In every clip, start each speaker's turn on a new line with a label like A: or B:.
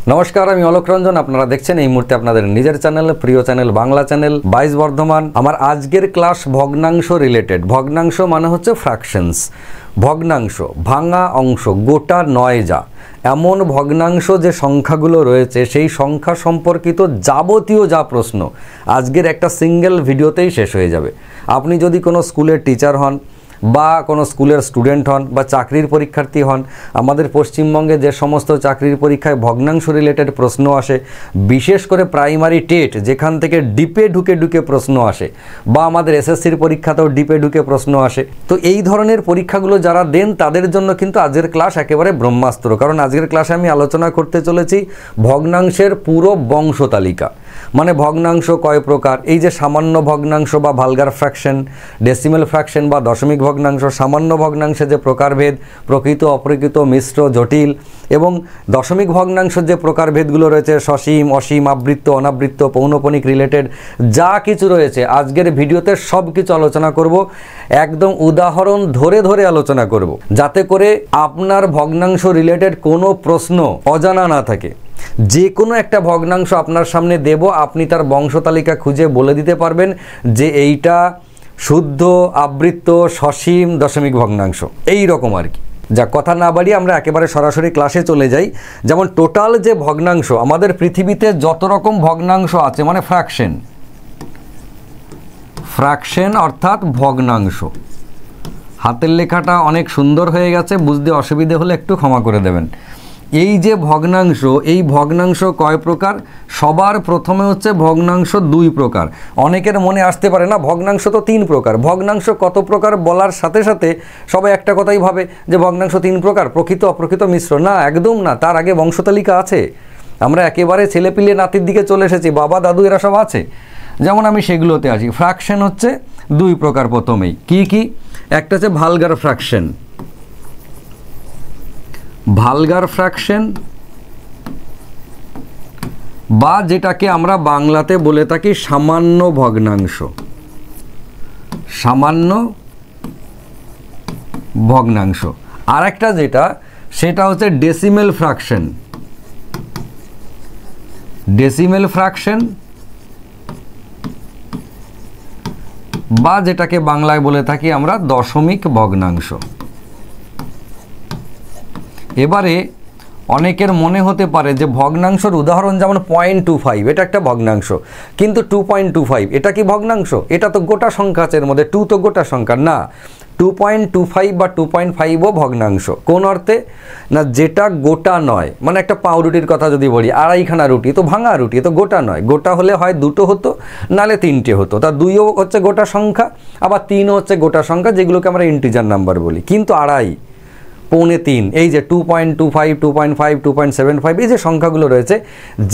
A: নমস্কার, আমি অলোক রঞ্জন। আপনারা দেখছেন এই মুহূর্তে আপনাদের নিজের চ্যানেল, প্রিয় চ্যানেল, বাংলা চ্যানেল 22 বর্ধমান। আমার আজকের ক্লাস ভগ্নাংশ রিলেটেড। ভগ্নাংশ মানে হচ্ছে ফ্র্যাকশনস। ভগ্নাংশ, ভাঙা অংশ, গোটা নয় যা এমন ভগ্নাংশ যে সংখ্যাগুলো রয়েছে সেই সংখ্যা সম্পর্কিত যাবতীয় যা প্রশ্ন আজকের একটা সিঙ্গেল ভিডিওতেই শেষ হয়ে যাবে। আপনি যদি কোনো স্কুলের টিচার হন বা কোনো স্কুলের স্টুডেন্ট হন বা চাকরির পরীক্ষার্থী হন, আমাদের পশ্চিমবঙ্গে যে সমস্ত চাকরির পরীক্ষায় ভগ্নাংশ রিলেটেড প্রশ্ন আসে, বিশেষ করে প্রাইমারি টেট যেখান থেকে ডিপে ঢুকে প্রশ্ন আসে, বা আমাদের এসএসসির পরীক্ষাতেও ডিপে ঢুকে প্রশ্ন আসে, তো এই ধরনের পরীক্ষাগুলো যারা দেন তাদের জন্য কিন্তু আজকের ক্লাস একেবারে ব্রহ্মাস্ত্র। কারণ আজকের ক্লাসে আমি আলোচনা করতে চলেছি ভগ্নাংশের পুরো বংশ তালিকা। মানে ভগ্নাংশ কয় প্রকার, এই যে সামান্য ভগ্নাংশ বা ভালগার ফ্র্যাকশন, ডেসিমেল ফ্র্যাকশন বা দশমিক ভগ্নাংশ, সামান্য ভগ্নাংশে যে প্রকারভেদ, প্রকৃত, অপ্রকৃত, মিশ্র, জটিল, এবং দশমিক ভগ্নাংশের যে প্রকারভেদগুলো রয়েছে সসীম, অসীম, আবৃত্ত, অনাবৃত্ত, পৌনঃপুনিক রিলেটেড যা কিছু রয়েছে আজকের ভিডিওতে সব কিছু আলোচনা করব। একদম উদাহরণ ধরে ধরে আলোচনা করব, যাতে করে আপনার ভগ্নাংশ রিলেটেড কোনো প্রশ্ন অজানা না থাকে। যে কোনো একটা ভগ্নাংশ আপনার সামনে দেব, আপনি তার বংশ তালিকা খুঁজে বলে দিতে পারবেন যে এইটা শুদ্ধ, আবৃত্ত, সসীম, দশমিক ভগ্নাংশ, এই রকম আর কি। যা কথা না বাড়িয়ে আমরা একেবারে সরাসরি ক্লাসে চলে যাই। যেমন টোটাল যে ভগ্নাংশ আমাদের পৃথিবীতে যত রকম ভগ্নাংশ আছে, মানে ফ্র্যাকশন অর্থাৎ ভগ্নাংশ। হাতের লেখাটা অনেক সুন্দর হয়ে গেছে, বুঝতে অসুবিধে হলে একটু ক্ষমা করে দেবেন। এই যে ভগ্নাংশ, এই ভগ্নাংশ কয় প্রকার? সবার প্রথমে হচ্ছে ভগ্নাংশ দুই প্রকার। অনেকের মনে আসতে পারে না ভগ্নাংশ তো তিন প্রকার। ভগ্নাংশ কত প্রকার বলার সাথে সাথে সবাই একটা কথাই ভাবে যে ভগ্নাংশ তিন প্রকার, প্রকৃত, অপ্রকৃত, মিশ্র। না, একদম না, তার আগে বংশতালিকা আছে। আমরা একেবারে ছেলেপিলে নাতির দিকে চলে এসেছি, বাবা দাদু এরা সব আছে। যেমন আমি সেগুলোতে আছি। ফ্র্যাকশন হচ্ছে দুই প্রকার প্রথমেই। কি কি? একটা হচ্ছে ভালগার ফ্র্যাকশন। ভালগার ফ্র্যাকশন বা যেটাকে আমরা বাংলাতে বলে থাকি সামান্য ভগ্নাংশ। সামান্য ভগ্নাংশ। আর একটা যেটা, সেটা হচ্ছে ডেসিমেল ফ্র্যাকশন। ডেসিমেল ফ্র্যাকশন বা যেটাকে বাংলায় বলে থাকি আমরা দশমিক ভগ্নাংশ। এবারে অনেকের মনে হতে পারে যে ভগ্নাংশের উদাহরণ যেমন 0.25, এটা একটা ভগ্নাংশ, কিন্তু 2.25 এটা কি ভগ্নাংশ? এটা তো গোটা সংখ্যা আছে এর মধ্যে, 2 তো গোটা সংখ্যা না। 2.25 বা 2.5ও ভগ্নাংশ। কোন অর্থে? না, যেটা গোটা নয়। মানে একটা পাউরুটির কথা যদি বলি, আড়াইখানা রুটি তো ভাঙা রুটি, তো গোটা নয়। গোটা হলে হয় দুটো হতো, নালে তিনটে হতো। তা 2ও হচ্ছে গোটা সংখ্যা, আবার 3ও হচ্ছে গোটা সংখ্যা, যেগুলোকে আমরা ইন্টিজার নাম্বার বলি। কিন্তু আড়াই, পৌনে 3, এই যে 2.25, 2.5, 2.75, এই যে সংখ্যাগুলো রয়েছে,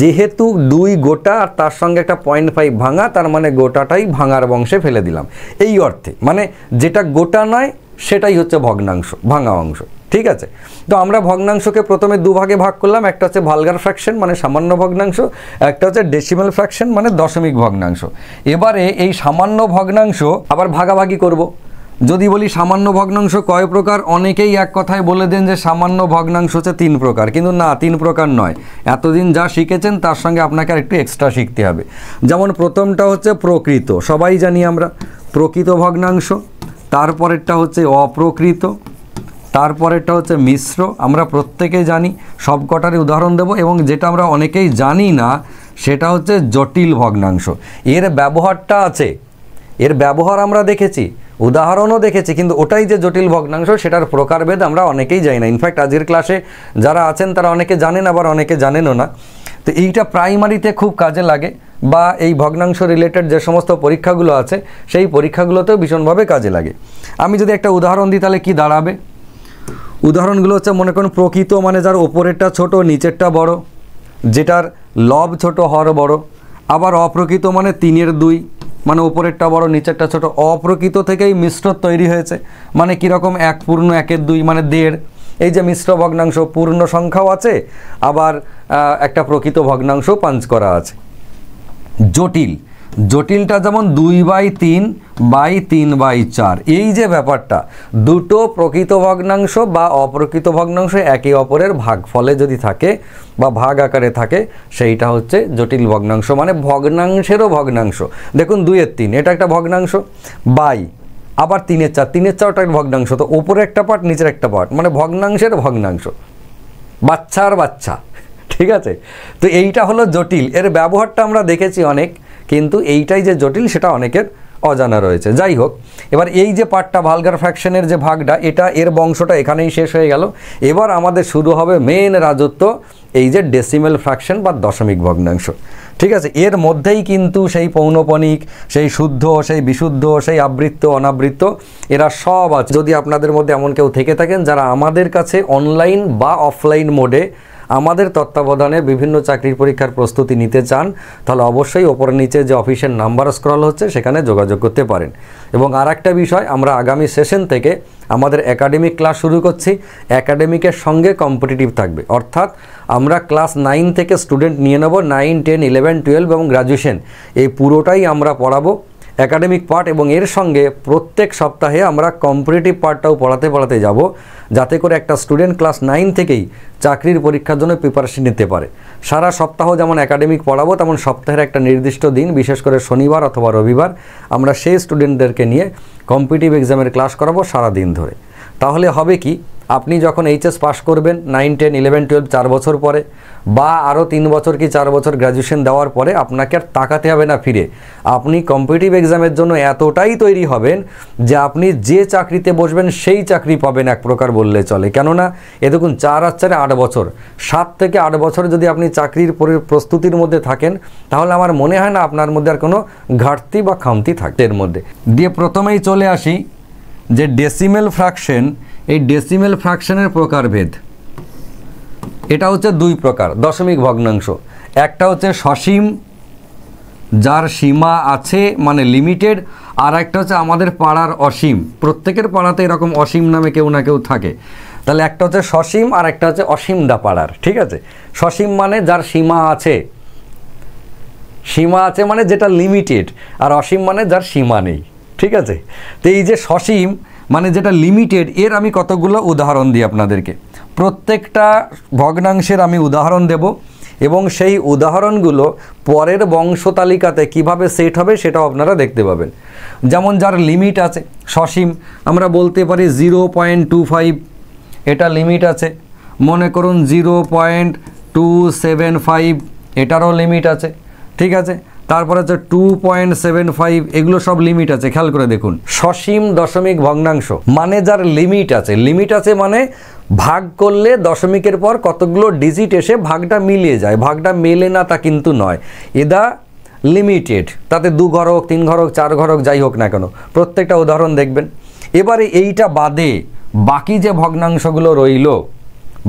A: যেহেতু 2 গোটা আর তার সঙ্গে একটা 0.5 ভাঙা, তার মানে গোটাটাই ভাঙার বংশে ফেলে দিলাম, এই অর্থে। মানে যেটা গোটা নয় সেটাই হচ্ছে ভগ্নাংশ, ভাঙা অংশ। ঠিক আছে? তো আমরা ভগ্নাংশকে প্রথমে দুভাগে ভাগ করলাম। একটা হচ্ছে ভালগার ফ্র্যাকশন মানে সামান্য ভগ্নাংশ, একটা হচ্ছে ডেসিমেল ফ্র্যাকশন মানে দশমিক ভগ্নাংশ। এবারে এই সামান্য ভগ্নাংশ আবার ভাগাভাগি করব। যদি বলি সামান্য ভগ্নাংশ কয় প্রকার, অনেকেই এক কথায় বলে দেন যে সামান্য ভগ্নাংশ হচ্ছে 3 প্রকার। কিন্তু না, 3 প্রকার নয়। এতদিন যা শিখেছেন তার সঙ্গে আপনাকে আর একটু এক্সট্রা শিখতে হবে। যেমন প্রথমটা হচ্ছে প্রকৃত, সবাই জানি আমরা, প্রকৃত ভগ্নাংশ। তারপরেরটা হচ্ছে অপ্রকৃত, তারপরেরটা হচ্ছে মিশ্র, আমরা প্রত্যেকেই জানি, সব কটারই উদাহরণ দেব। এবং যেটা আমরা অনেকেই জানি না সেটা হচ্ছে জটিল ভগ্নাংশ। এর ব্যবহারটা আছে, এর ব্যবহার আমরা দেখেছি, উদাহরণও দেখেছি, কিন্তু ওটাই যে জটিল ভগ্নাংশ সেটার প্রকারভেদ আমরা অনেকেই জানি না। ইনফ্যাক্ট আজকের ক্লাসে যারা আছেন তারা অনেকে জানেন, আবার অনেকে জানেনও না। তো এইটা প্রাইমারিতে খুব কাজে লাগে, বা এই ভগ্নাংশ রিলেটেড যে সমস্ত পরীক্ষাগুলো আছে সেই পরীক্ষাগুলোতেও ভীষণভাবে কাজে লাগে। আমি যদি একটা উদাহরণ দিই তাহলে কি দাঁড়াবে? উদাহরণগুলো হচ্ছে, মনে করুন প্রকৃত মানে যার ওপরেরটা ছোট নিচেরটা বড়, যেটার লব ছোট হর বড়। আবার অপ্রকৃত মানে 3-এর 2, মানে ওপরেরটা বড় নিচেরটা ছোট। অপ্রকৃত থেকেই মিশ্র তৈরি হয়েছে, মানে কীরকম 1 পূর্ণ 1-এর 2 মানে 1.5। এই যে মিশ্র ভগ্নাংশ, পূর্ণ সংখ্যাও আছে, আবার একটা প্রকৃত ভগ্নাংশ পাঞ্চ করা আছে। জটিল, জটিলটা যেমন 2/3/3/4, এই যে ব্যাপারটা, দুটো প্রকৃত ভগ্নাংশ বা অপ্রকৃত ভগ্নাংশ একে অপরের ভাগফলে যদি থাকে বা ভাগ আকারে থাকে, সেইটা হচ্ছে জটিল ভগ্নাংশ, মানে ভগ্নাংশেরও ভগ্নাংশ। দেখুন 2/3 এটা একটা ভগ্নাংশ, বাই আবার 3/4, 3/4টা একটা ভগ্নাংশ, তো ওপরে একটা পার্ট নিচের একটা পার্ট, মানে ভগ্নাংশের ভগ্নাংশ, বাচ্চার বাচ্চা, ঠিক আছে। তো এইটা হলো জটিল, এর ব্যবহারটা আমরা দেখেছি অনেক, কিন্তু এইটাই যে জটিল সেটা অনেকের অজানা রয়েছে। যাই হোক, এবার এই যে পার্টটা ভালগার ফ্র্যাকশনের যে ভাগটা, এটা এর বংশটা এখানেই শেষ হয়ে গেল। এবার আমাদের শুরু হবে মেন রাজত্ব, এই যে ডেসিমেল ফ্র্যাকশন বা দশমিক ভগ্নাংশ, ঠিক আছে। এর মধ্যেই কিন্তু সেই পৌনঃপুনিক, সেই শুদ্ধ, সেই বিশুদ্ধ, সেই আবৃত্ত, অনাবৃত্ত, এরা সব আছে। যদি আপনাদের মধ্যে এমন কেউ থেকে থাকেন যারা আমাদের কাছে অনলাইন বা অফলাইন মোডে আমাদের তত্ত্বাবধানে বিভিন্ন চাকরির পরীক্ষার প্রস্তুতি নিতে চান, তাহলে অবশ্যই ওপরে নিচে যে অফিসের নাম্বার স্ক্রল হচ্ছে সেখানে যোগাযোগ করতে পারেন। এবং আর একটা বিষয়, আমরা আগামী সেশন থেকে আমাদের একাডেমিক ক্লাস শুরু করছি। একাডেমিকের সঙ্গে কম্পিটিটিভ থাকবে, অর্থাৎ আমরা ক্লাস 9 থেকে স্টুডেন্ট নিয়ে নেব, 9, 10, 11, 12 এবং গ্র্যাজুয়েশন, এই পুরোটাই আমরা পড়াবো একাডেমিক পার্ট, এবং এর সঙ্গে প্রত্যেক সপ্তাহে আমরা কম্পিটিটিভ পার্টটাও পড়াতে যাব, যাতে করে একটা স্টুডেন্ট ক্লাস 9 থেকেই চাকরির পরীক্ষার জন্য প্রিপারেশন নিতে পারে। সারা সপ্তাহ যেমন একাডেমিক পড়াবো, তেমন সপ্তাহের একটা নির্দিষ্ট দিন, বিশেষ করে শনিবার অথবা রবিবার, আমরা সেই স্টুডেন্টদেরকে নিয়ে কম্পিটিটিভ এক্সামের ক্লাস করাবো সারা দিন ধরে। তাহলে হবে কি, আপনি যখন এইচএস পাস করবেন 9, 10, 11, 12 4 বছর পরে, বা আরও 3 বছর কি 4 বছর গ্র্যাজুয়েশন দেওয়ার পরে, আপনাকে আর তাকাতে হবে না ফিরে। আপনি কম্পিটিটিভ এক্সামের জন্য এতটাই তৈরি হবেন যে আপনি যে চাকরিতে বসবেন সেই চাকরি পাবেন এক প্রকার বললে চলে। কেননা এ দেখুন 4 আর 4 8 বছর, 7 থেকে 8 বছর যদি আপনি চাকরির প্রস্তুতির মধ্যে থাকেন, তাহলে আমার মনে হয় না আপনার মধ্যে আর কোনো ঘাটতি বা খামতি থাকবে এর মধ্যে। দিয়ে প্রথমেই চলে আসি যে ডেসিমেল ফ্র্যাকশন, এই ডেসিমেল ফ্র্যাকশনের প্রকারভেদ। এটা হচ্ছে 2 প্রকার দশমিক ভগ্নাংশ। একটা হচ্ছে সসীম, যার সীমা আছে মানে লিমিটেড, আর একটা হচ্ছে আমাদের পাড়ার অসীম। প্রত্যেকের পাড়াতে এরকম অসীম নামে কেউ না কেউ থাকে। তাহলে একটা হচ্ছে সসীম আর একটা হচ্ছে অসীম দা পাড়ার, ঠিক আছে। সসীম মানে যার সীমা আছে, সীমা আছে মানে যেটা লিমিটেড, আর অসীম মানে যার সীমা নেই, ঠিক আছে। তো এই যে সসীম মানে যেটা লিমিটেড, এর আমি কতগুলো উদাহরণ দিই আপনাদেরকে। প্রত্যেকটা ভগ্নাংশের আমি উদাহরণ দেব, এবং সেই উদাহরণগুলো পরের বংশ তালিকাতে কীভাবে সেট হবে সেটাও আপনারা দেখতে পাবেন। যেমন যার লিমিট আছে সসীম, আমরা বলতে পারি 0.25, এটা লিমিট আছে। মনে করুন 0.275, এটারও লিমিট আছে, ঠিক আছে। তারপরে হচ্ছে 2.75, এগুলো সব লিমিট আছে। খেয়াল করে দেখুন, সসীম দশমিক ভগ্নাংশ মানে যার লিমিট আছে। লিমিট আছে মানে ভাগ করলে দশমিকের পর কতগুলো ডিজিট এসে ভাগটা মিলিয়ে যায়, ভাগটা মেলে না তা কিন্তু নয়। এদা লিমিটেড, তাতে 2 ঘর হোক, 3 ঘর হোক, 4 ঘর হোক, যাই হোক না কেন, প্রত্যেকটা উদাহরণ দেখবেন। এবারে এইটা বাদে বাকি যে ভগ্নাংশগুলো রইল,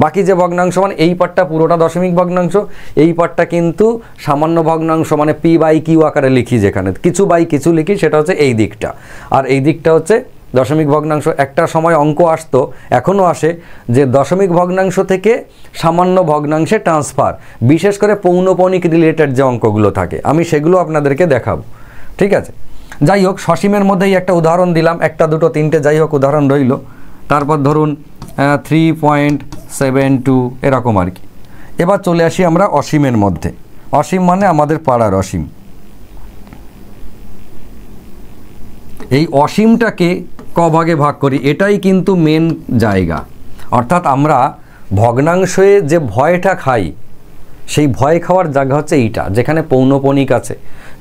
A: বাকি যে ভগ্নাংশ মানে এই পার্টটা পুরোটা দশমিক ভগ্নাংশ, এই পার্টটা কিন্তু সামান্য ভগ্নাংশ, মানে p/q আকারে লিখি, যেখানে কিছু বাই কিছু লিখি, সেটা হচ্ছে এই দিকটা, আর এই দিকটা হচ্ছে দশমিক ভগ্নাংশ। একটা সময় অঙ্ক আসতো, এখনও আসে, যে দশমিক ভগ্নাংশ থেকে সামান্য ভগ্নাংশে ট্রান্সফার, বিশেষ করে পৌনঃপুনিক রিলেটেড যে অঙ্কগুলো থাকে, আমি সেগুলো আপনাদেরকে দেখাবো, ঠিক আছে। যাই হোক, সসীমের মধ্যেই একটা উদাহরণ দিলাম, 1, 2, 3টে যাই হোক উদাহরণ রইল। তারপর ধরুন 3.72 এরকম আর কি। এবার চলে আসি আমরা অসীমের মধ্যে। অসীম মানে আমাদের পাড়ার অসীম। এই অসীমটাকে ক ভাগে ভাগ করি, এটাই কিন্তু মেন জায়গা। অর্থাৎ আমরা ভগ্নাংশে যে ভয়টা খাই, সেই ভয় খাওয়ার জায়গা হচ্ছে এইটা, যেখানে পৌনঃপুনিক আছে,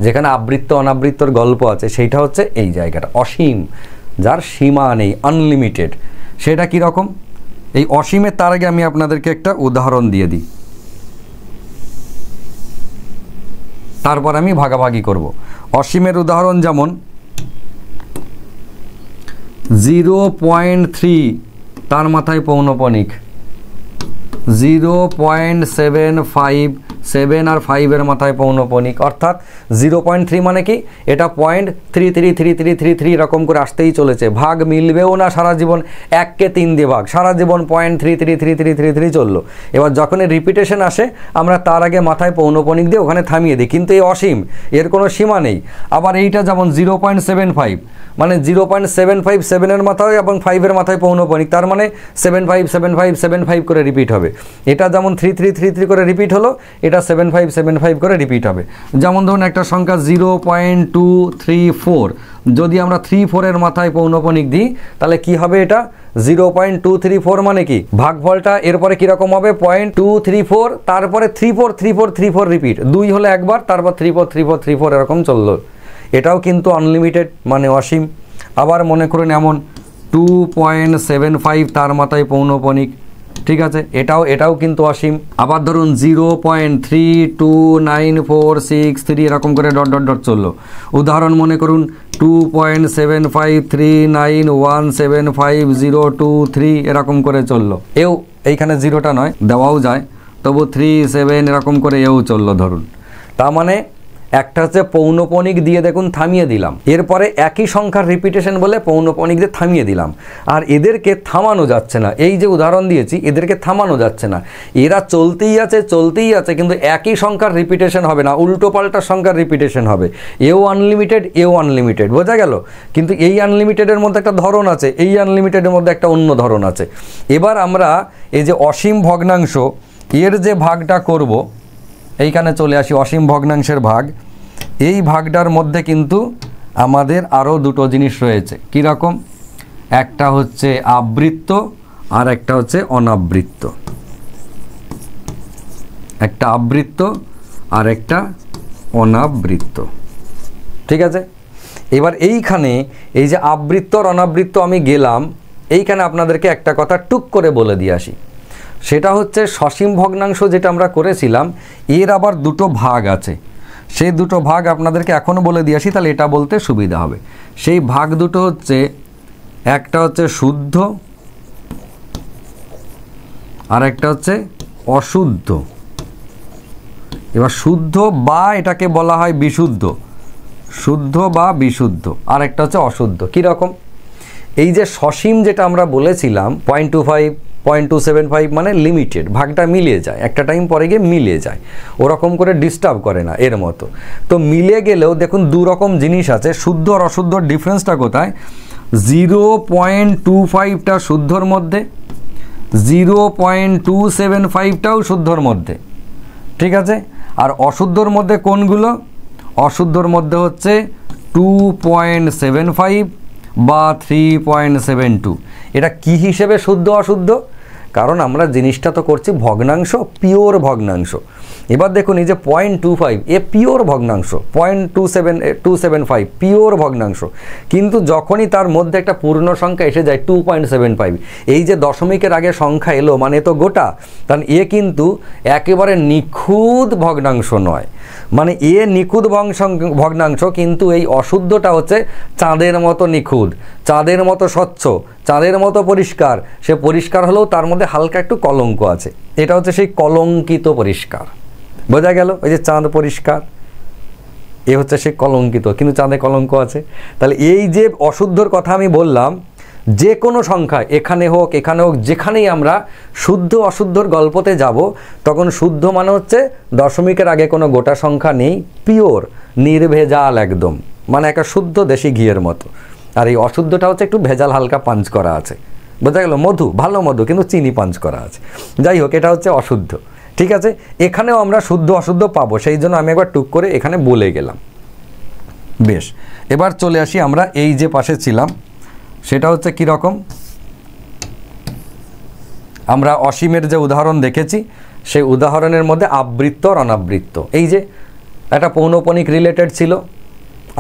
A: যেখানে আবৃত্ত অনাবৃত্তর গল্প আছে, সেইটা হচ্ছে এই জায়গাটা অসীম, যার সীমা নেই, আনলিমিটেড। সেটা কীরকম? এই অসীমের তার আগে আমি আপনাদেরকে একটা উদাহরণ দিয়ে দিই, তারপর আমি ভাগাভাগি করব। অসীমের উদাহরণ যেমন 0.3, তার মাথায় পৌনঃপুনিক 0.75 7 আর 5 এর মাথায় পৌনঃপুনিক, অর্থাৎ 0.3 মানে কি, এটা 0.333333 এরকম করে আসতেই চলেছে, ভাগ মিলবেও না সারা জীবন, 1কে 3 দিয়ে ভাগ, সারা জীবন 0.333333 চললো। এবার যখনই রিপিটেশন আসে আমরা তার আগে মাথায় পৌনঃপুনিক দিয়ে ওখানে থামিয়ে দিই, কিন্তু এই অসীম, এর কোনো সীমা নেই। আবার এইটা যেমন 0.75 মানে 0.75 7 এর মাথায় এবং 5 এর মাথায় পৌনঃপুনিক, তার মানে 757575 করে রিপিট হবে। এটা যেমন 3333 করে রিপিট হলো, এটা 7575 করে রিপিট হবে। যেমন ধরুন একটা সংখ্যা 0.234, যদি আমরা 34 এর মাথায় পৌনঃপুনিক দিই তাহলে কি হবে, এটা 0.234 মানে কি, ভাগফলটা এরপরে কীরকম হবে, 0.234 তারপরে 343434 রিপিট, 2 হলে একবার, তারপর 343434 এরকম চললো। এটাও কিন্তু আনলিমিটেড মানে অসীম। আবার মনে করুন এমন 2.75 তার মাথায় পৌনঃপুনিক, ঠিক আছে, এটাও কিন্তু অসীম। আবার ধরুন 0.329463 এরকম করে ডট ডট ডট চললো। উদাহরণ মনে করুন 2.7539175023 এরকম করে চললো, এও এইখানে জিরোটা নয়, দেওয়াও যায়, তবু 37 এরকম করে এও চললো ধরুন। তার মানে একটা হচ্ছে পৌনঃপুনিক দিয়ে দেখুন থামিয়ে দিলাম, এরপরে একই সংখ্যার রিপিটেশন বলে পৌনঃপুনিক দিয়ে থামিয়ে দিলাম, আর এদেরকে থামানো যাচ্ছে না। এই যে উদাহরণ দিয়েছি এদেরকে থামানো যাচ্ছে না, এরা চলতেই আছে, কিন্তু একই সংখ্যার রিপিটেশন হবে না, উল্টো পাল্টা সংখ্যার রিপিটেশন হবে, এও আনলিমিটেড, বোঝা গেল। কিন্তু এই আনলিমিটেডের মধ্যে একটা ধরন আছে, এই আনলিমিটেডের মধ্যে একটা অন্য ধরন আছে। এবার আমরা এই যে অসীম ভগ্নাংশ এর যে ভাগটা করব, এইখানে চলে আসি অসীম ভগ্নাংশের ভাগ। এই ভাগটার মধ্যে কিন্তু আমাদের আরও দুটো জিনিস রয়েছে, কীরকম, একটা হচ্ছে আবৃত্ত আর একটা হচ্ছে অনাবৃত্ত, একটা আবৃত্ত আর একটা অনাবৃত্ত, ঠিক আছে। এবার এইখানে এই যে আবৃত্ত আর অনাবৃত্ত আমি গেলাম, এইখানে আপনাদেরকে একটা কথা টুক করে বলে দিয়ে আসি, সেটা হচ্ছে সসীম ভগ্নাংশ যেটা আমরা করেছিলাম এর আবার দুটো ভাগ আছে, সেই দুটো ভাগ আপনাদেরকে এখনও বলে দিয়ে আসি, তাহলে এটা বলতে সুবিধা হবে। সেই ভাগ দুটো হচ্ছে, একটা হচ্ছে শুদ্ধ আর একটা হচ্ছে অশুদ্ধ। এবার শুদ্ধ বা এটাকে বলা হয় বিশুদ্ধ, শুদ্ধ বা বিশুদ্ধ, আর একটা হচ্ছে অশুদ্ধ। কীরকম, এই যে সসীম যেটা আমরা বলেছিলাম 0.25 0.275 মানে লিমিটেড, ভাগটা মিলিয়ে যায়, একটা টাইম পরে গিয়ে মিলিয়ে যায়, ওরকম করে ডিস্টার্ব করে না এর মতো। তো মিলে গেলেও দেখুন দু রকম জিনিস আছে, শুদ্ধ আর অশুদ্ধর ডিফারেন্সটা কোথায়, 0.25টা শুদ্ধর মধ্যে, 0.275টাও শুদ্ধর মধ্যে, ঠিক আছে। আর অশুদ্ধর মধ্যে কোনগুলো, অশুদ্ধর মধ্যে হচ্ছে 2.75 বা 3.72। এটা কি হিসেবে শুদ্ধ অশুদ্ধ, কারণ আমরা জিনিসটা তো করছি ভগ্নাংশ, পিওর ভগ্নাংশ। এবার দেখুন এই যে 0.25 এ পিওর ভগ্নাংশ, 0.275 পিওর ভগ্নাংশ, কিন্তু যখনই তার মধ্যে একটা পূর্ণ সংখ্যা এসে যায় 2.75, এই যে দশমিকের আগে সংখ্যা এলো মানে তো গোটা, কারণ এ কিন্তু একেবারে নিখুঁত ভগ্নাংশ নয়, মানে এ নিখুঁত ভগ্নাংশ, কিন্তু এই অশুদ্ধটা হচ্ছে চাঁদের মতো নিখুঁত, চাঁদের মতো স্বচ্ছ, চাঁদের মতো পরিষ্কার। সে পরিষ্কার হলেও তার মধ্যে হালকা একটু কলঙ্ক আছে, এটা হচ্ছে সেই কলঙ্কিত পরিষ্কার, বোঝা গেল। ওই যে চাঁদ পরিষ্কার, এ হচ্ছে সেই কলঙ্কিত, কিন্তু চাঁদে কলঙ্ক আছে। তাহলে এই যে অশুদ্ধর কথা আমি বললাম, যে কোনো সংখ্যা এখানে হোক যেখানেই আমরা শুদ্ধ অশুদ্ধর গল্পতে যাব, তখন শুদ্ধ মানে হচ্ছে দশমিকের আগে কোনো গোটা সংখ্যা নেই, পিওর নির্ভেজাল একদম, মানে একটা শুদ্ধ দেশি ঘিয়ের মতো। আর এই অশুদ্ধটা হচ্ছে একটু ভেজাল, হালকা পাঞ্চ করা আছে, বোঝা গেল, মধু, ভালো মধু, কিন্তু চিনি পাঞ্চ করা আছে। যাই হোক, এটা হচ্ছে অশুদ্ধ, ঠিক আছে। এখানেও আমরা শুদ্ধ অশুদ্ধ পাবো, সেই জন্য আমি একবার টুক করে এখানে বলে গেলাম। বেশ, এবার চলে আসি আমরা এই যে পাশে ছিলাম, সেটা হচ্ছে কীরকম, আমরা অসীমের যে উদাহরণ দেখেছি সেই উদাহরণের মধ্যে আবৃত্ত আর অনাবৃত্ত, এই যে একটা পৌনঃপুনিক রিলেটেড ছিল,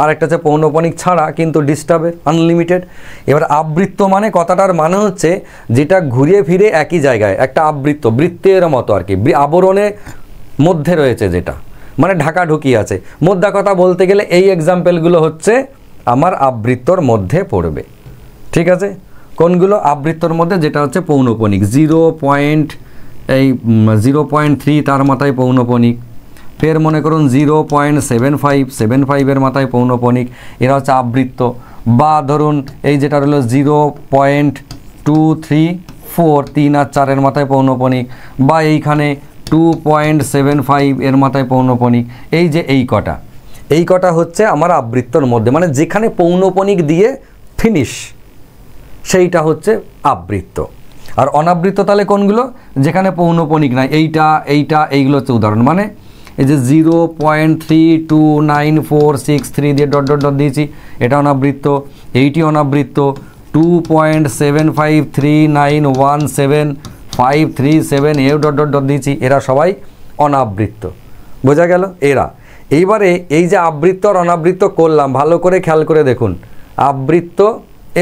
A: আর একটা হচ্ছে পৌনঃপুনিক ছাড়া কিন্তু ডিস্টার্বে আনলিমিটেড। এবার আবৃত্ত মানে কথাটার মানে হচ্ছে যেটা ঘুরিয়ে ফিরে একই জায়গায়, একটা আবৃত্ত, বৃত্তের মতো আর কি, আবরণের মধ্যে রয়েছে যেটা, মানে ঢাকাঢুকি আছে। মোদ্দা কথা বলতে গেলে এই এক্সাম্পলগুলো হচ্ছে আমার আবৃত্তর মধ্যে পড়বে, ঠিক আছে। কোনগুলো, আবৃত্তর মধ্যে যেটা হচ্ছে পৌনঃপুনিক, 0.3 তার মাথায় পৌনঃপুনিক, ফের মনে করুন 0.75 মাথায় পৌনঃপুনিক, এরা হচ্ছে আবৃত্ত। বা ধরুন এই যেটা রইল 0.234 3 আর 4 মাথায় পৌনঃপুনিক, বা এইখানে 2.75 এর মাথায় পৌনঃপুনিক। এই যে এই কটা হচ্ছে আমার আবৃত্তর মধ্যে, মানে যেখানে পৌনঃপুনিক দিয়ে ফিনিশ সেইটা হচ্ছে আবৃত্ত। আর অনাবৃত্ত তাহলে কোনগুলো? যেখানে পৌনঃপুনিক নাই, এইগুলো হচ্ছে উদাহরণ। মানে এই যে 0.329463 দিয়ে ডট ডট ডট দিয়েছি, এটা অনাবৃত্ত। এইটি অনাবৃত্ত। 2.753917 এও ডট ডট ডট দিয়েছি, এরা সবাই অনাবৃত্ত। বোঝা গেল? এরা এইবারে এই যে আবৃত্ত আর অনাবৃত্ত করলাম, ভালো করে খেয়াল করে দেখুন, আবৃত্ত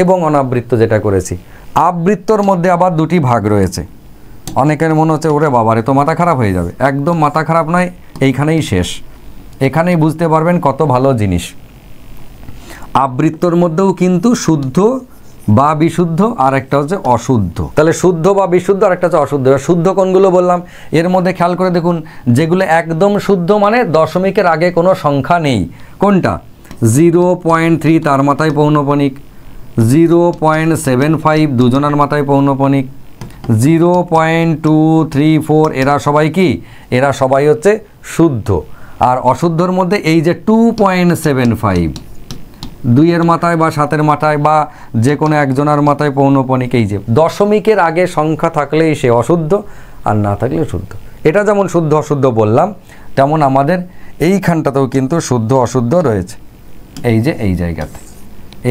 A: এবং অনাবৃত্ত যেটা করেছি, আবৃত্তর মধ্যে আবার দুটি ভাগ রয়েছে। অনেকের মনে হচ্ছে ওরে বাবারে তো মাথা খারাপ হয়ে যাবে। একদম মাথা খারাপ নয়, এইখানেই শেষ। এখানেই বুঝতে পারবেন কত ভালো জিনিস। আবৃত্তর মধ্যেও কিন্তু শুদ্ধ বা বিশুদ্ধ আর একটা হচ্ছে অশুদ্ধ। তাহলে শুদ্ধ বা বিশুদ্ধ আর একটা হচ্ছে অশুদ্ধ। শুদ্ধ কোনগুলো বললাম, এর মধ্যে খেয়াল করে দেখুন, যেগুলো একদম শুদ্ধ মানে দশমিকের আগে কোনো সংখ্যা নেই। কোনটা? 0.3 তার মাথায় পৌনঃপুনিক, 0.75 দুজনার মাথায় পৌনঃপুনিক, 0.234 এরা সবাই কি? এরা সবাই হচ্ছে শুদ্ধ। আর অশুদ্ধর মধ্যে এই যে 2.75 2-এর মাথায় বা 7-এর মাথায় বা যে কোনো একজনের মাথায় পৌনঃপুনিক, এই যে দশমিকের আগে সংখ্যা থাকলেই সে অশুদ্ধ, আর না থাকলে শুদ্ধ। এটা যেমন শুদ্ধ অশুদ্ধ বললাম, তেমন আমাদের এইখানটাতেও কিন্তু শুদ্ধ অশুদ্ধ রয়েছে। এই যে এই জায়গাতে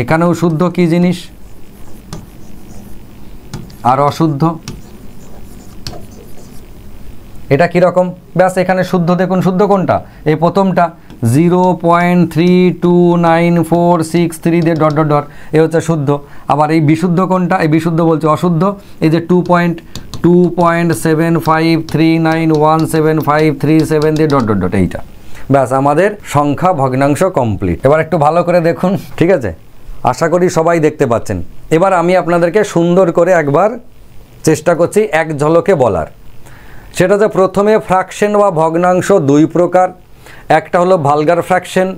A: এখানেও শুদ্ধ কি জিনিস আর অশুদ্ধ, এটা কীরকম? ব্যাস এখানে শুদ্ধ দেখুন, শুদ্ধ কোনটা? এই প্রথমটা 0.329463 দিয়ে ডট ডট ডট, এ হচ্ছে শুদ্ধ। আবার এই বিশুদ্ধ কোনটা? এই বিশুদ্ধ বলছে অশুদ্ধ। এই যে 2.75391753 দিয়ে ডট ডট ডট, এইটা। ব্যাস আমাদের সংখ্যা ভগ্নাংশ কমপ্লিট। এবার একটু ভালো করে দেখুন, ঠিক আছে? আশা করি সবাই দেখতে পাচ্ছেন। এবার আমি আপনাদেরকে সুন্দর করে একবার চেষ্টা করছি এক ঝলকে বলার। সেটা যে প্রথমে ফ্র্যাকশন বা ভগ্নাংশ দুই প্রকার। একটা হলো ভালগার ফ্র্যাকশন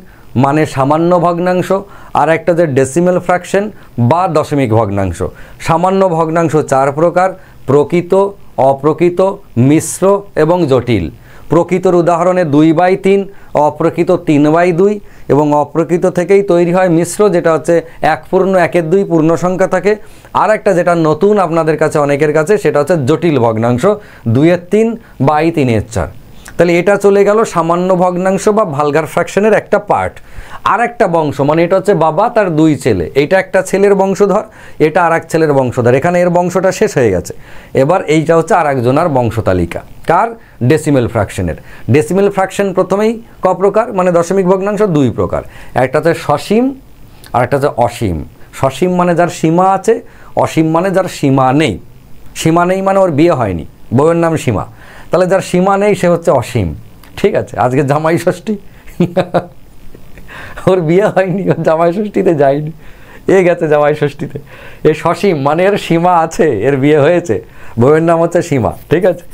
A: মানে সামান্য ভগ্নাংশ, আর একটা যে ডেসিমেল ফ্র্যাকশন বা দশমিক ভগ্নাংশ। সামান্য ভগ্নাংশ 4 প্রকার: প্রকৃত, অপ্রকৃত, মিশ্র এবং জটিল। প্রকৃতর উদাহরণে 2/3, অপ্রকৃত 3/2, এবং অপ্রকৃত থেকেই তৈরি হয় মিশ্র, যেটা হচ্ছে 1 পূর্ণ 1/2 পূর্ণ সংখ্যা থাকে। আর একটা যেটা নতুন আপনাদের কাছে অনেকের কাছে, সেটা হচ্ছে জটিল ভগ্নাংশ 2/3 বা 3/4। তাহলে এটা চলে গেল সামান্য ভগ্নাংশ বা ভালগার ফ্র্যাকশনের একটা পার্ট। আর একটা বংশ, মানে এটা হচ্ছে বাবা তার 2 ছেলে, এটা একটা ছেলের বংশধর, এটা আর এক ছেলের বংশধর। এখানে এর বংশটা শেষ হয়ে গেছে। এবার এইটা হচ্ছে আর একজনের বংশতালিকা। কার? ডেসিমেল ফ্র্যাকশনের। ডেসিমেল ফ্র্যাকশন প্রথমেই ক প্রকার, মানে দশমিক ভগ্নাংশ 2 প্রকার। একটা হচ্ছে সসীম আর একটা হচ্ছে অসীম। সসীম মানে যার সীমা আছে, অসীম মানে যার সীমা নেই। সীমা নেই মানে ওর বিয়ে হয়নি, বউয়ের নাম সীমা। তাহলে যার সীমা নেই সে হচ্ছে অসীম। ঠিক আছে? আজকে জামাই ষষ্ঠী, ওর বিয়ে হয়নি, ওর জামাই ষষ্ঠীতে যায়নি, এ গেছে জামাই ষষ্ঠীতে। এ সসীম মানে এর সীমা আছে, এর বিয়ে হয়েছে, বউয়ের নাম হচ্ছে সীমা। ঠিক আছে?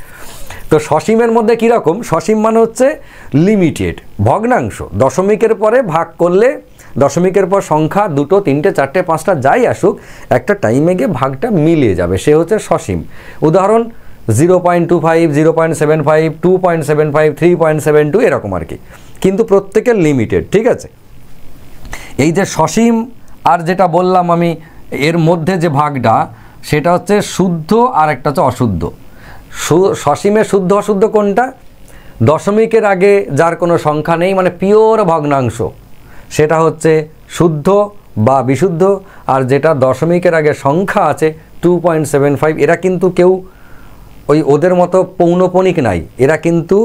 A: তো সসীমের মধ্যে কীরকম? সসীম মানে হচ্ছে লিমিটেড ভগ্নাংশ। দশমিকের পরে ভাগ করলে, দশমিকের পর সংখ্যা 2, 3, 4, 5টা যাই আসুক, একটা টাইমে গিয়ে ভাগটা মিলিয়ে যাবে, সে হচ্ছে সসীম। উদাহরণ 0.25, 0.75, 2.75, 3.72 এরকম আর কি, কিন্তু প্রত্যেকের লিমিটেড। ঠিক আছে? এই যে সসীম আর যেটা বললাম আমি, এর মধ্যে যে ভাগটা, সেটা হচ্ছে শুদ্ধ আর একটা হচ্ছে অশুদ্ধ। সসীমে শুদ্ধ অশুদ্ধ কোনটা? দশমিকের আগে যার কোনো সংখ্যা নেই, মানে পিওর ভগ্নাংশ, সেটা হচ্ছে শুদ্ধ বা বিশুদ্ধ। আর যেটা দশমিকের আগে সংখ্যা আছে 2.75, এরা কিন্তু কেউ ওই ওদের মতো পৌনঃপুনিক নাই, এরা কিন্তু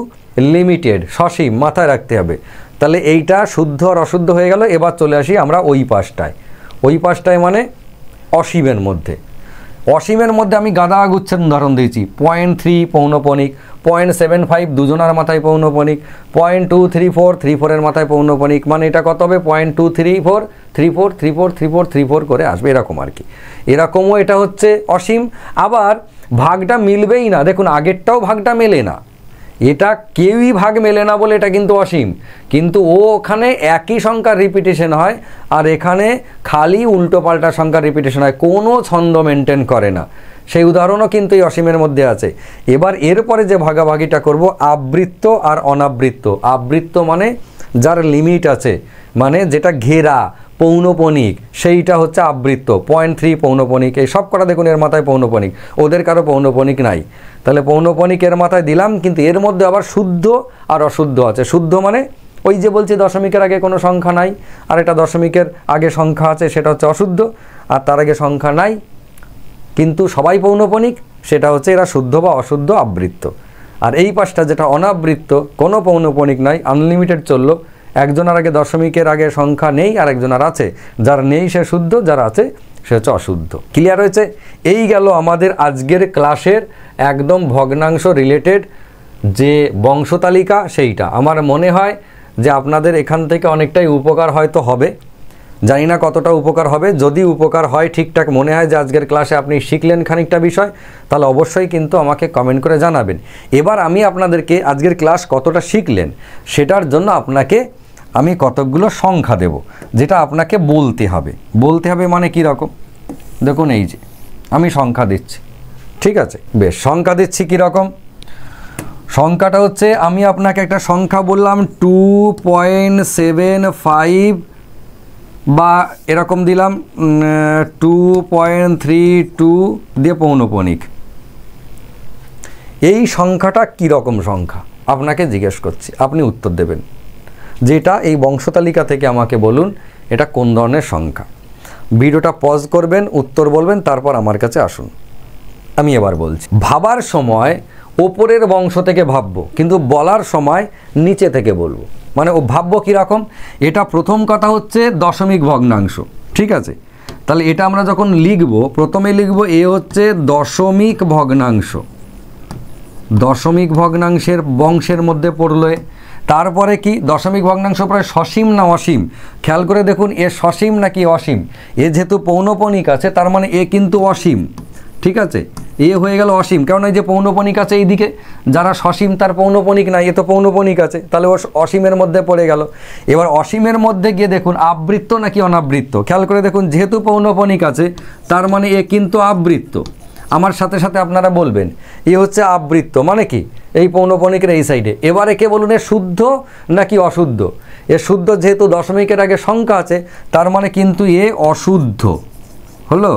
A: লিমিটেড, সসীম, মাথায় রাখতে হবে। তাহলে এইটা শুদ্ধ আর অশুদ্ধ হয়ে গেল। এবার চলে আসি আমরা ওই পাশটায়। ওই পাশটায় মানে অসীমের মধ্যে। অসীমের মধ্যে আমি গাদা গুচ্ছের উদাহরণ দিয়েছি। 0.3 পৌনঃপুনিক, 0.75 দুজনার মাথায় পৌনঃপুনিক, 0.234 3/4-এর মাথায় পৌনঃপুনিক। মানে এটা কত হবে? 0.234 34 34 34 34 করে আসবে, এরকম আর কি। এরকমও এটা হচ্ছে অসীম। আবার ভাগটা মিলবেই না, দেখুন আগেরটাও ভাগটা মেলে না, এটা কেউই ভাগ মেলে না বলে এটা কিন্তু অসীম, কিন্তু ওখানে একই সংখ্যার রিপিটেশন হয় আর এখানে খালি উল্টো পাল্টা সংখ্যার রিপিটেশন হয়, কোনো ছন্দ মেনটেন করে না। সেই উদাহরণও কিন্তু এই অসীমের মধ্যে আছে। এবার এরপরে যে ভাগাভাগিটা করব, আবৃত্ত আর অনাবৃত্ত। আবৃত্ত মানে যার লিমিট আছে, মানে যেটা ঘেরা পৌনপণিক, সেইটা হচ্ছে আবৃত্ত। 0.3 পৌনপণিক, এই সব কটা দেখুন এর মাথায় পৌনপণিক, ওদের কারো পৌনপণিক নাই, তাহলে পৌনপণিক এর মাথায় দিলাম। কিন্তু এর মধ্যে আবার শুদ্ধ আর অশুদ্ধ আছে। শুদ্ধ মানে ওই যে বলছি দশমিকের আগে কোনো সংখ্যা নাই, আর এটা দশমিকের আগে সংখ্যা আছে, সেটা হচ্ছে অশুদ্ধ। আর তার আগে সংখ্যা নাই কিন্তু সবাই পৌনপণিক, সেটা হচ্ছে এরা শুদ্ধ বা অশুদ্ধ আবৃত্ত। আর এই পাশটা যেটা অনাবৃত্ত, কোনো পৌনপণিক নাই, আনলিমিটেড চললো, একজনের আগে দশমিকের আগে সংখ্যা নেই আর একজনের আছে, যার নেই সে শুদ্ধ, যার আছে সে হচ্ছে অশুদ্ধ। ক্লিয়ার হয়েছে? এই গেল আমাদের আজকের ক্লাসের একদম ভগ্নাংশ রিলেটেড যে বংশতালিকা, সেইটা। আমার মনে হয় যে আপনাদের এখান থেকে অনেকটাই উপকার হয়তো হবে, জানি না কতটা উপকার হবে। যদি উপকার হয়, ঠিকঠাক মনে হয় যে আজকের ক্লাসে আপনি শিখলেন খানিকটা বিষয়, তাহলে অবশ্যই কিন্তু আমাকে কমেন্ট করে জানাবেন। এবার আমি আপনাদেরকে আজকের ক্লাস কতটা শিখলেন সেটার জন্য আপনাকে আমি কতকগুলো সংখ্যা দেব, যেটা আপনাকে বলতে হবে। বলতে হবে মানে কী রকম, দেখুন এই যে আমি সংখ্যা দিচ্ছি, ঠিক আছে? বেশ, সংখ্যা দিচ্ছি কীরকম? সংখ্যাটা হচ্ছে, আমি আপনাকে একটা সংখ্যা বললাম 2.75 বা এরকম দিলাম 2.32 দিয়ে পৌনপণিক। এই সংখ্যাটা কীরকম সংখ্যা আপনাকে জিজ্ঞেস করছি, আপনি উত্তর দেবেন। যেটা এই বংশতালিকা থেকে আমাকে বলুন এটা কোন ধরনের সংখ্যা। ভিডিওটা পজ করবেন, উত্তর বলবেন, তারপর আমার কাছে আসুন। আমি এবার বলছি। ভাবার সময় ওপরের বংশ থেকে ভাববো, কিন্তু বলার সময় নিচে থেকে বলবো। মানে ও ভাববো কীরকম, এটা প্রথম কথা হচ্ছে দশমিক ভগ্নাংশ, ঠিক আছে? তাহলে এটা আমরা যখন লিখব, প্রথমে লিখব এ হচ্ছে দশমিক ভগ্নাংশ। দশমিক ভগ্নাংশের বংশের মধ্যে পড়লো। তারপরে কি দশমিক ভগ্নাংশ প্রায় সসীম না অসীম, খেয়াল করে দেখুন এ সসীম নাকি অসীম। এ যেহেতু পৌনপণিক আছে তার মানে এ কিন্তু অসীম, ঠিক আছে? এ হয়ে গেল অসীম, কারণ এই যে পৌনপণিক আছে এইদিকে, যারা সসীম তার পৌনপণিক নাই, এ তো পৌনপণিক আছে, তাহলে ও অসীমের মধ্যে পড়ে গেল। এবার অসীমের মধ্যে গিয়ে দেখুন আবৃত্ত নাকি অনাবৃত্ত, খেয়াল করে দেখুন যেহেতু পৌনপণিক আছে তার মানে এ কিন্তু আবৃত্ত। আমার সাথে সাথে আপনারা বলবেন এ হচ্ছে আবৃত্ত, মানে কি এই পৌনপণিকের এই সাইডে। এবার একে বলুন এ শুদ্ধ নাকি অশুদ্ধ। এ শুদ্ধ, যেহেতু দশমিকের আগে সংখ্যা আছে তার মানে কিন্তু এ অশুদ্ধ হলো,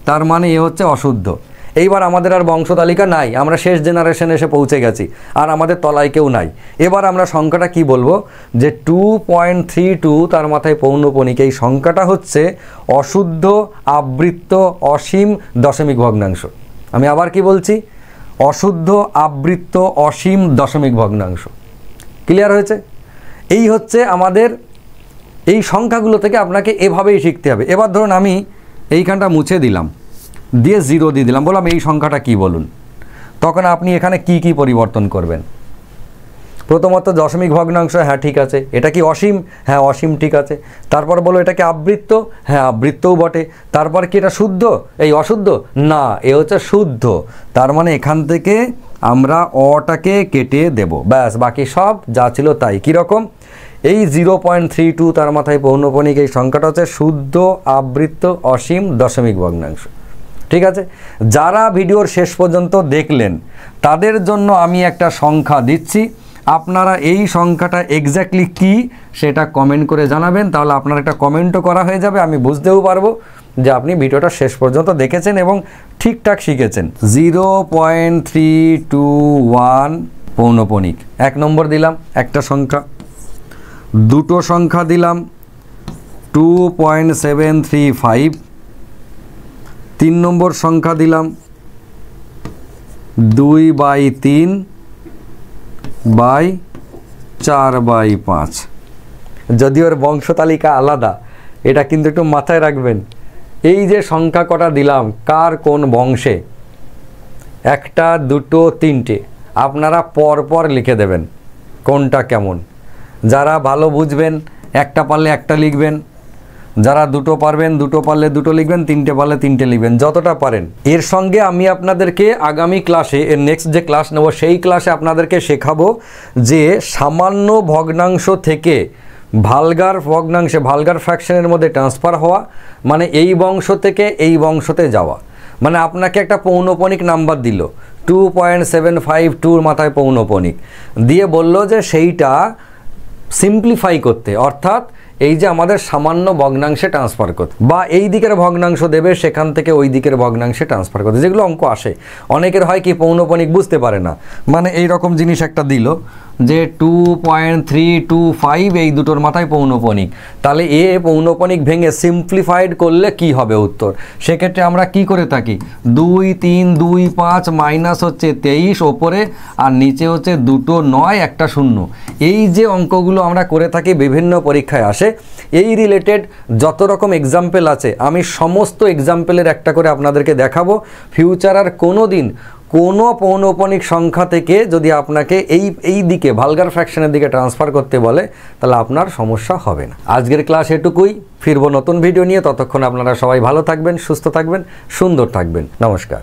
A: তার মানে এ হচ্ছে অশুদ্ধ। এইবার আমাদের আর বংশতালিকা নাই, আমরা শেষ জেনারেশনে এসে পৌঁছে গেছি, আর আমাদের তলায় কেউ নাই। এবার আমরা সংখ্যাটা কি বলবো, যে 2.32 তার মাথায় পৌনপণিক, এই সংখ্যাটা হচ্ছে অশুদ্ধ আবৃত্ত অসীম দশমিক ভগ্নাংশ। আমি আবার কি বলছি, অশুদ্ধ আবৃত্ত অসীম দশমিক ভগ্নাংশ। ক্লিয়ার হয়েছে? এই হচ্ছে আমাদের এই সংখ্যাগুলো থেকে আপনাকে এভাবেই শিখতে হবে। এবার ধরুন আমি এইখানটা মুছে দিলাম, দিয়ে 0 দিয়ে দিলাম, বললাম এই সংখ্যাটা কি বলুন। তখন আপনি এখানে কি কি পরিবর্তন করবেন? প্রথমত দশমিক ভগ্নাংশ, হ্যাঁ ঠিক আছে। এটা কি অসীম? হ্যাঁ অসীম, ঠিক আছে। তারপর বলো এটা কি আবৃত্ত? হ্যাঁ আবৃত্তও বটে। তারপর কি এটা শুদ্ধ? এই অশুদ্ধ? না, এ হচ্ছে শুদ্ধ। তার মানে এখান থেকে আমরা অটাকে কেটে দেব, ব্যাস, বাকি সব যা ছিল তাই। কীরকম? এই 0.32 তার মাথায় পৌনপণিক, এই সংখ্যাটা হচ্ছে শুদ্ধ আবৃত্ত অসীম দশমিক ভগ্নাংশ, ঠিক আছে? যারা ভিডিওর শেষ পর্যন্ত দেখলেন তাদের জন্য আমি একটা সংখ্যা দিচ্ছি, আপনারা এই সংখ্যাটা এক্স্যাক্টলি কি সেটা কমেন্ট করে জানাবেন, তাহলে আপনার একটা কমেন্টও করা হয়ে যাবে, আমি বুঝতেও পারবো যে আপনি ভিডিওটা শেষ পর্যন্ত দেখেছেন এবং ঠিকঠাক শিখেছেন। 0.321 পৌনপণিক, 1 নম্বর দিলাম একটা সংখ্যা। দুটো সংখ্যা দিলাম 2.735, 3 নম্বর সংখ্যা দিলাম 2/3/4/5। যদিও এর বংশতালিকা আলাদা, এটা কিন্তু একটু মাথায় রাখবেন। এই যে সংখ্যা কটা দিলাম কার কোন বংশে, 1, 2, 3টে, আপনারা পরপর লিখে দেবেন কোনটা কেমন। যারা ভালো বুঝবেন একটা পারলে একটা লিখবেন, যারা দুটো পারবেন দুটো পারলে দুটো লিখবেন, তিনটে পারলে তিনটে লিখবেন, যতটা পারেন। এর সঙ্গে আমি আপনাদেরকে আগামী ক্লাসে, এর নেক্সট যে ক্লাস নেব সেই ক্লাসে আপনাদেরকে শেখাবো যে সামান্য ভগ্নাংশ থেকে ভালগার ভগ্নাংশে, ভালগার ফ্র্যাকশনের মধ্যে ট্রান্সফার হওয়া, মানে এই বংশ থেকে এই বংশতে যাওয়া। মানে আপনাকে একটা পৌনপণিক নাম্বার দিল 2.752 মাথায় পৌনপণিক দিয়ে বলল যে সেইটা সিম্পলিফাই করতে, অর্থাৎ এই যে আমাদের সামান্য ভগ্নাংশে ট্রান্সফার করতে, বা এই দিকের ভগ্নাংশ দেবে সেখান থেকে ওই দিকের ভগ্নাংশে ট্রান্সফার করতে, যেগুলো অঙ্ক আসে। অনেকের হয় কি পৌনপণিক বুঝতে পারে না, মানে এই রকম জিনিস একটা দিল যে 2.325 এই দুটোর মাথায় পৌনপণিক, তাহলে এ পৌনপণিক ভেঙে সিম্পলিফাইড করলে কি হবে উত্তর। সেক্ষেত্রে আমরা কি করে থাকি, 2 3 2 5 মাইনাস হচ্ছে 23 ওপরে, আর নিচে হচ্ছে 2 9 1 0। এই যে অঙ্কগুলো আমরা করে থাকি বিভিন্ন পরীক্ষায় আসে, এই রিলেটেড যত রকম এক্সাম্পল আছে আমি সমস্ত এক্সাম্পলের একটা করে আপনাদেরকে দেখাবো। ফিউচার আর কোনো দিন কোনো পৌনপণিক সংখ্যা থেকে যদি আপনাকে এই দিকে ভালগার ফ্র্যাকশনের দিকে ট্রান্সফার করতে বলে তাহলে আপনার সমস্যা হবে না। আজকের ক্লাস এটুকুই, ফিরবো নতুন ভিডিও নিয়ে। ততক্ষণ আপনারা সবাই ভালো থাকবেন, সুস্থ থাকবেন, সুন্দর থাকবেন। নমস্কার।